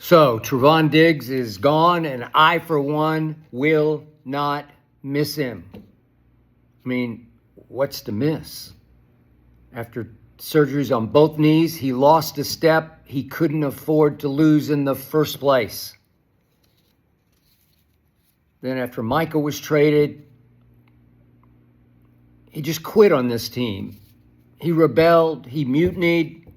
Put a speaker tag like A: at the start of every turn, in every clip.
A: So Trevon Diggs is gone, and I, for one, will not miss him. I mean, what's to miss? After surgeries on both knees, he lost a step he couldn't afford to lose in the first place. Then after Micah was traded, he just quit on this team. He rebelled, he mutinied,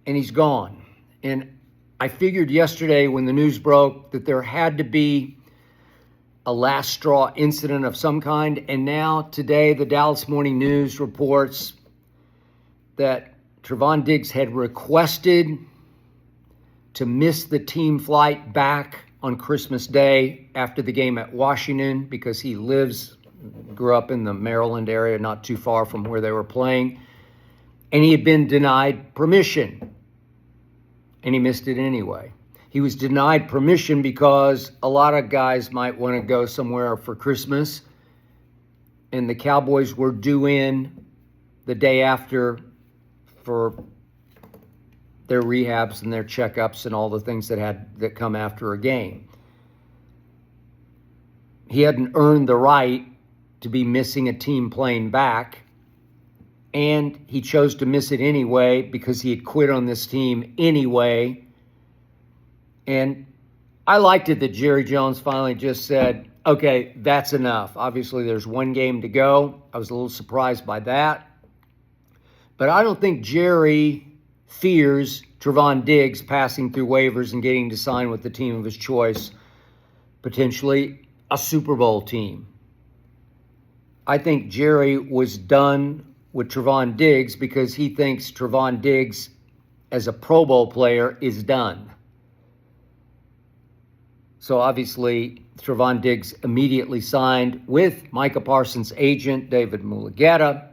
A: and he's gone. And I figured yesterday when the news broke that there had to be a last straw incident of some kind. And now today, the Dallas Morning News reports that Trevon Diggs had requested to miss the team flight back on Christmas Day after the game at Washington because he grew up in the Maryland area, not too far from where they were playing. And he had been denied permission. And he missed it anyway. He was denied permission because a lot of guys might want to go somewhere for Christmas, and the Cowboys were due in the day after for their rehabs and their checkups and all the things that come after a game. He hadn't earned the right to be missing a team plane back, and he chose to miss it anyway because he had quit on this team anyway. And I liked it that Jerry Jones finally just said, okay, that's enough. Obviously, there's one game to go. I was a little surprised by that. But I don't think Jerry fears Trevon Diggs passing through waivers and getting to sign with the team of his choice, potentially a Super Bowl team. I think Jerry was done with Trevon Diggs because he thinks Trevon Diggs as a Pro Bowl player is done. So obviously, Trevon Diggs immediately signed with Micah Parsons' agent, David Mulugeta,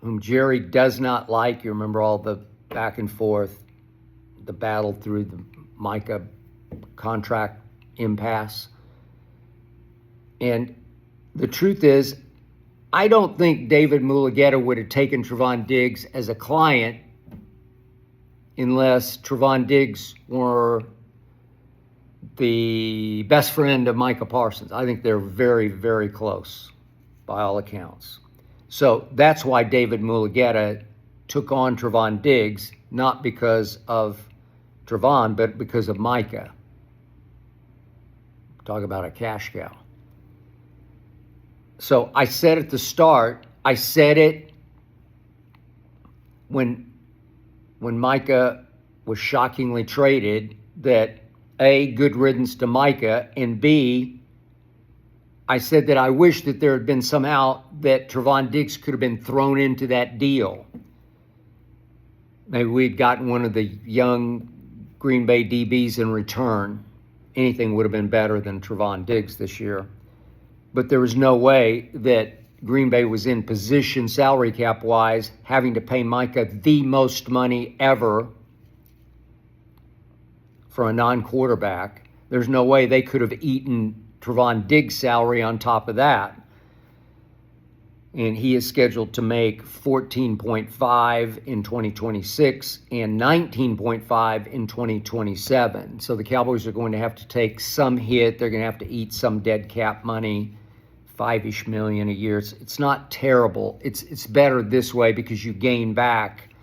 A: whom Jerry does not like. You remember all the back and forth, the battle through the Micah contract impasse. And the truth is, I don't think David Mulugeta would have taken Trevon Diggs as a client unless Trevon Diggs were the best friend of Micah Parsons. I think they're very, very close by all accounts. So that's why David Mulugeta took on Trevon Diggs, not because of Trevon, but because of Micah. Talk about a cash cow. So I said at the start, I said it when Micah was shockingly traded, that A, good riddance to Micah, and B, I said that I wish that there had been somehow that Trevon Diggs could have been thrown into that deal. Maybe we'd gotten one of the young Green Bay DBs in return. Anything would have been better than Trevon Diggs this year. But there was no way that Green Bay was in position, salary cap-wise, having to pay Micah the most money ever for a non-quarterback. There's no way they could have eaten Trevon Diggs' salary on top of that. And he is scheduled to make $14.5 in 2026 and $19.5 in 2027. So the Cowboys are going to have to take some hit. They're going to have to eat some dead cap money, $5-ish million a year. It's not terrible. It's better this way because you gain back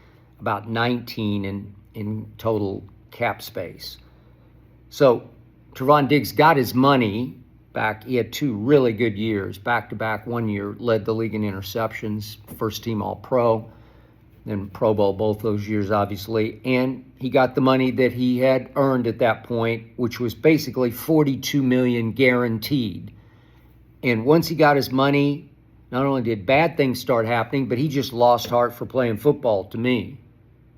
A: about 19 in total cap space. So Trevon Diggs got his money back. He had 2 really good years, back-to-back. 1 year led the league in interceptions, first team All-Pro, then Pro Bowl both those years, obviously. And he got the money that he had earned at that point, which was basically $42 million guaranteed. And once he got his money, not only did bad things start happening, but he just lost heart for playing football to me.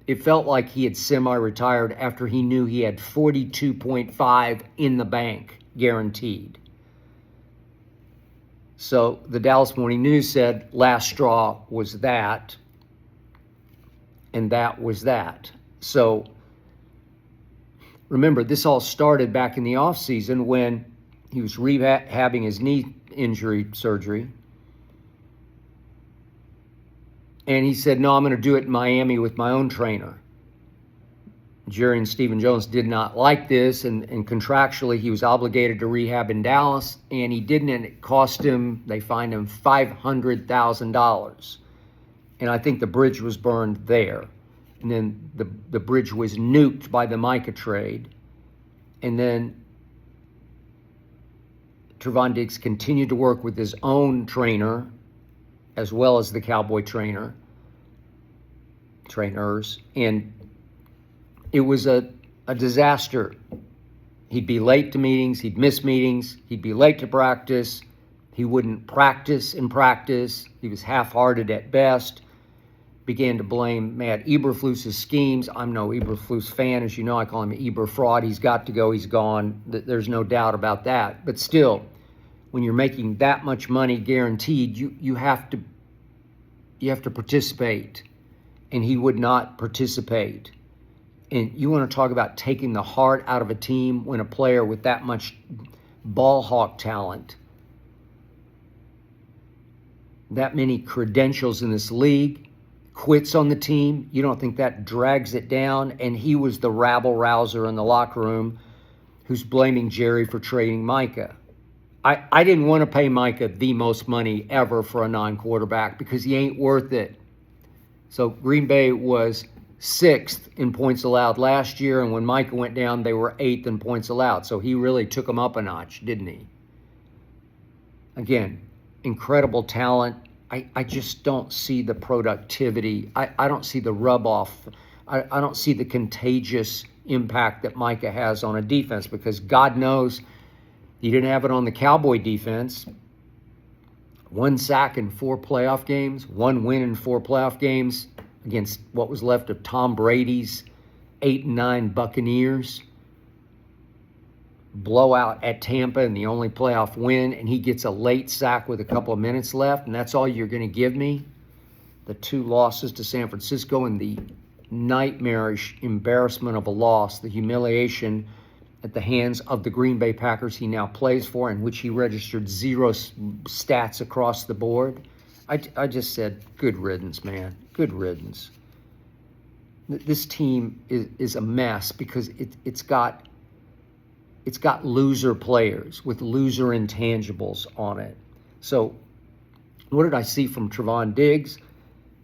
A: It felt like he had semi-retired after he knew he had $42.5 in the bank guaranteed. So the Dallas Morning News said last straw was that, and that was that. So remember, this all started back in the offseason when he was rehabbing his knee injury surgery. And he said, no, I'm going to do it in Miami with my own trainer. Jerry and Stephen Jones did not like this, and contractually he was obligated to rehab in Dallas, and he didn't, and it cost him, they fined him $500,000. And I think the bridge was burned there. And then the bridge was nuked by the Micah trade. And then Trevon Diggs continued to work with his own trainer as well as the Cowboy trainers. And it was a disaster. He'd be late to meetings. He'd miss meetings. He'd be late to practice. He wouldn't practice in practice. He was half-hearted at best. Began to blame Matt Eberflus's schemes. I'm no Eberflus fan. As you know, I call him Eber fraud. He's got to go. He's gone. There's no doubt about that. But still, when you're making that much money guaranteed, you have to participate. And he would not participate. And you want to talk about taking the heart out of a team when a player with that much ball hawk talent, that many credentials in this league, quits on the team. You don't think that drags it down? And he was the rabble-rouser in the locker room who's blaming Jerry for trading Micah. I didn't want to pay Micah the most money ever for a non-quarterback because he ain't worth it. So Green Bay was 6th in points allowed last year, and when Micah went down, they were 8th in points allowed. So he really took them up a notch, didn't he? Again, incredible talent. I just don't see the productivity. I don't see the rub-off. I don't see the contagious impact that Micah has on a defense because God knows he didn't have it on the Cowboy defense. 1 sack in 4 playoff games, 1 win in 4 playoff games against what was left of Tom Brady's 8-9 Buccaneers. Blowout at Tampa and the only playoff win, and he gets a late sack with a couple of minutes left, and that's all you're going to give me? The 2 losses to San Francisco and the nightmarish embarrassment of a loss, the humiliation at the hands of the Green Bay Packers he now plays for, in which he registered 0 stats across the board. I just said, good riddance, man. Good riddance. This team is a mess because it's got loser players with loser intangibles on it. So what did I see from Trevon Diggs?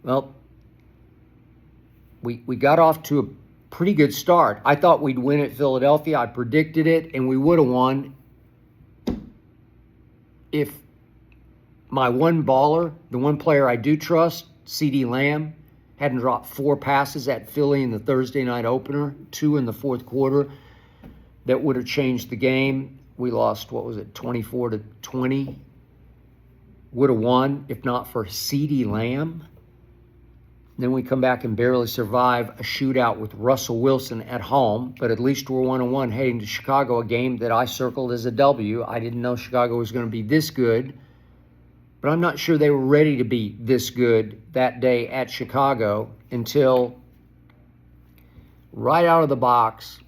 A: Well, we got off to a pretty good start. I thought we'd win at Philadelphia. I predicted it, and we would have won if my one baller, the one player I do trust, CeeDee Lamb, hadn't dropped 4 passes at Philly in the Thursday night opener, 2 in the fourth quarter. That would have changed the game. We lost, 24-20. Would have won if not for CeeDee Lamb. Then we come back and barely survive a shootout with Russell Wilson at home, but at least we're 1-1 heading to Chicago, a game that I circled as a W. I didn't know Chicago was going to be this good, but I'm not sure they were ready to be this good that day at Chicago until right out of the box.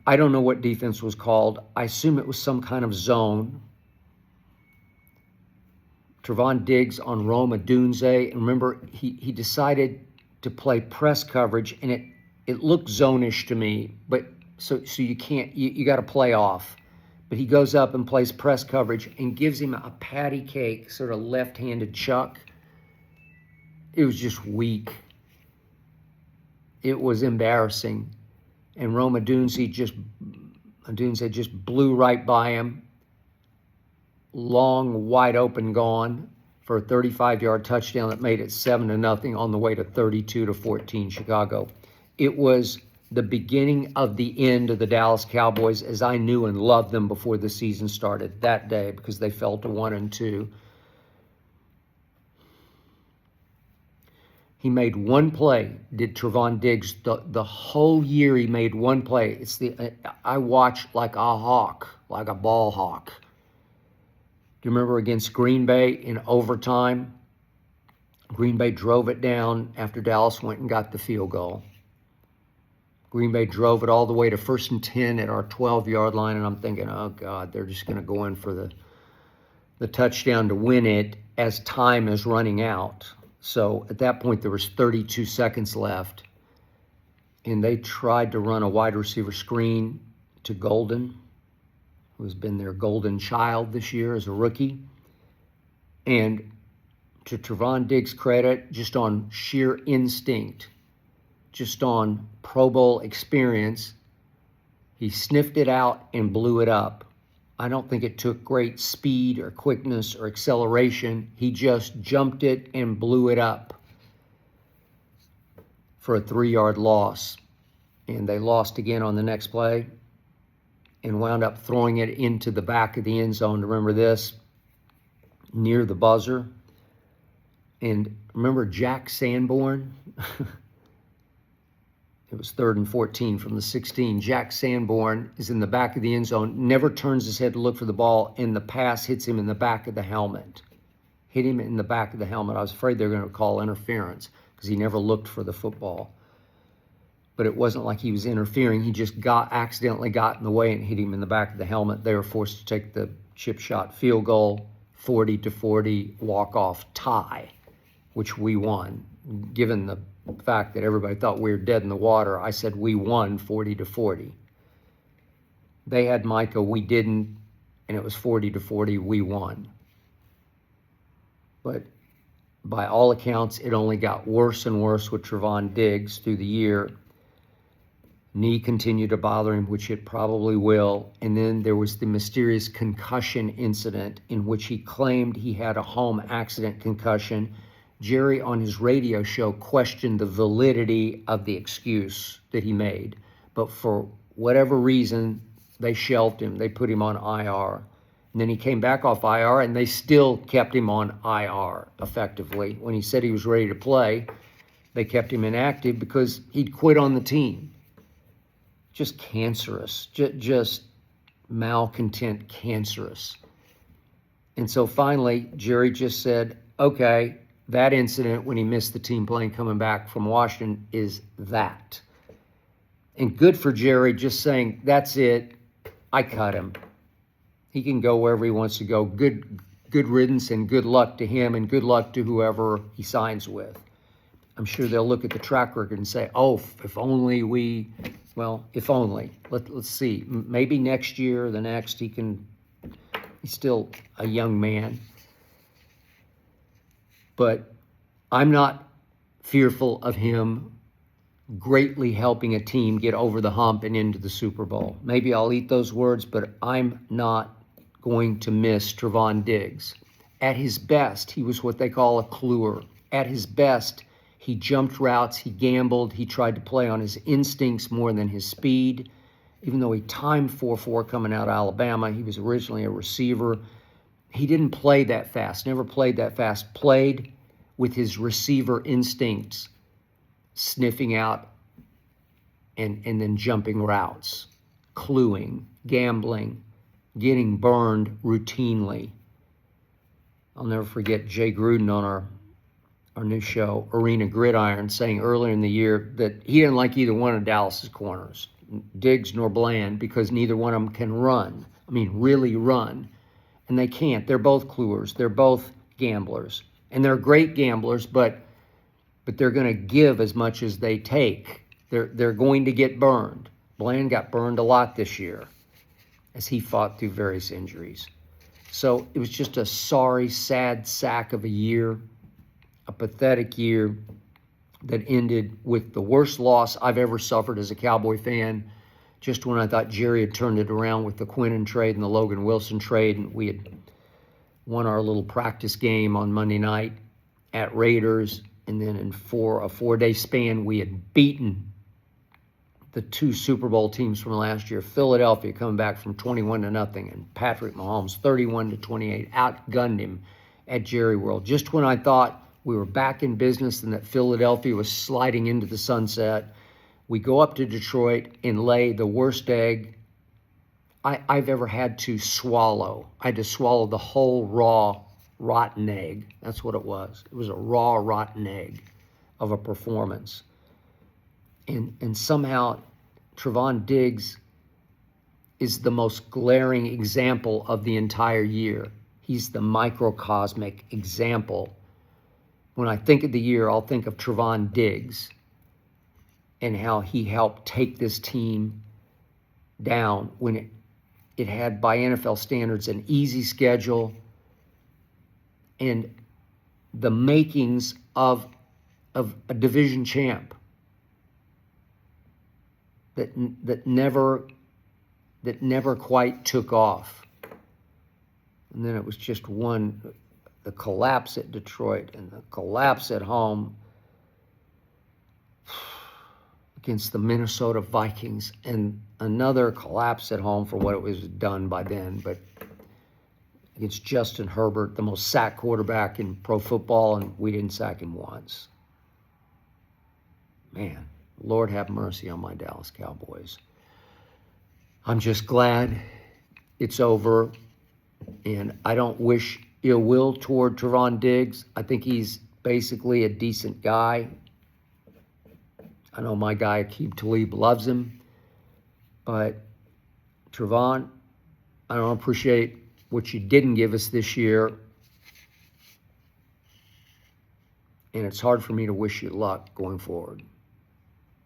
A: I don't know what defense was called. I assume it was some kind of zone. Trevon Diggs on Rome Odunze. And remember, he decided to play press coverage, and it looked zone-ish to me. But so you can't, you got to play off. But he goes up and plays press coverage and gives him a patty cake, sort of left-handed chuck. It was just weak. It was embarrassing. And Rome Odunze just blew right by him. Long, wide open gone for a 35-yard touchdown that made it 7-0 on the way to 32-14 Chicago. It was the beginning of the end of the Dallas Cowboys as I knew and loved them before the season started that day because they fell to 1-2. He made one play, did Trevon Diggs. The whole year he made one play. I watched like a hawk, like a ball hawk. Do you remember against Green Bay in overtime? Green Bay drove it down after Dallas went and got the field goal. Green Bay drove it all the way to 1st and 10 at our 12-yard line, and I'm thinking, oh, God, they're just going to go in for the touchdown to win it as time is running out. So at that point, there was 32 seconds left. and they tried to run a wide receiver screen to Golden, who's been their golden child this year as a rookie. And to Trevon Diggs' credit, just on sheer instinct, just on Pro Bowl experience, he sniffed it out and blew it up. I don't think it took great speed or quickness or acceleration. He just jumped it and blew it up for a 3-yard loss. And they lost again on the next play and wound up throwing it into the back of the end zone. Remember this? Near the buzzer. And remember Jack Sanborn? It was 3rd and 14 from the 16. Jack Sanborn is in the back of the end zone, never turns his head to look for the ball, and the pass hits him in the back of the helmet. Hit him in the back of the helmet. I was afraid they were going to call interference because he never looked for the football. But it wasn't like he was interfering. He just accidentally got in the way and hit him in the back of the helmet. They were forced to take the chip shot field goal, 40-40 walk-off tie, which we won. Given the fact that everybody thought we were dead in the water, I said we won 40-40. They had Micah, we didn't, and it was 40-40, we won. But by all accounts, it only got worse and worse with Trevon Diggs through the year. Knee continued to bother him, which it probably will. And then there was the mysterious concussion incident in which he claimed he had a home accident concussion. Jerry, on his radio show, questioned the validity of the excuse that he made. But for whatever reason, they shelved him. They put him on IR. And then he came back off IR, and they still kept him on IR, effectively. When he said he was ready to play, they kept him inactive because he'd quit on the team. Just cancerous, just malcontent, cancerous. And so finally, Jerry just said, okay, that incident when he missed the team plane coming back from Washington is that. And good for Jerry just saying, that's it, I cut him. He can go wherever he wants to go. Good riddance and good luck to him and good luck to whoever he signs with. I'm sure they'll look at the track record and say, oh, if only we, well, if only. Let's see. Maybe next year or the next he's still a young man. But I'm not fearful of him greatly helping a team get over the hump and into the Super Bowl. Maybe I'll eat those words, but I'm not going to miss Trevon Diggs. At his best, he was what they call a cluer. At his best, he jumped routes, he gambled, he tried to play on his instincts more than his speed. Even though he timed 4.4 coming out of Alabama, he was originally a receiver. He didn't play that fast, never played that fast, played with his receiver instincts, sniffing out and then jumping routes, cluing, gambling, getting burned routinely. I'll never forget Jay Gruden on our new show, Arena Gridiron, saying earlier in the year that he didn't like either one of Dallas's corners, Diggs nor Bland, because neither one of them can run. I mean, really run. And they can't. They're both cluers. They're both gamblers. And they're great gamblers, but they're going to give as much as they take. They're going to get burned. Bland got burned a lot this year as he fought through various injuries. So it was just a sorry, sad sack of a year, a pathetic year that ended with the worst loss I've ever suffered as a Cowboy fan. Just when I thought Jerry had turned it around with the Quinnen trade and the Logan Wilson trade, and we had won our little practice game on Monday night at Raiders, and then in a 4-day span, we had beaten the two Super Bowl teams from last year. Philadelphia coming back from 21-0, and Patrick Mahomes 31-28 outgunned him at Jerry World. Just when I thought we were back in business and that Philadelphia was sliding into the sunset, we go up to Detroit and lay the worst egg I've ever had to swallow. I had to swallow the whole raw, rotten egg. That's what it was. It was a raw, rotten egg of a performance. And somehow Trevon Diggs is the most glaring example of the entire year. He's the microcosmic example. When I think of the year, I'll think of Trevon Diggs. and how he helped take this team down when it had, by NFL standards, an easy schedule and the makings of a division champ that never quite took off. And then it was just the collapse at Detroit and the collapse at home against the Minnesota Vikings, and another collapse at home for what it was done by then, but against Justin Herbert, the most sacked quarterback in pro football, and we didn't sack him once. Man, Lord have mercy on my Dallas Cowboys. I'm just glad it's over, and I don't wish ill will toward Trevon Diggs. I think he's basically a decent guy. I know my guy Aqib Talib loves him, but Trevon, I don't appreciate what you didn't give us this year, and it's hard for me to wish you luck going forward.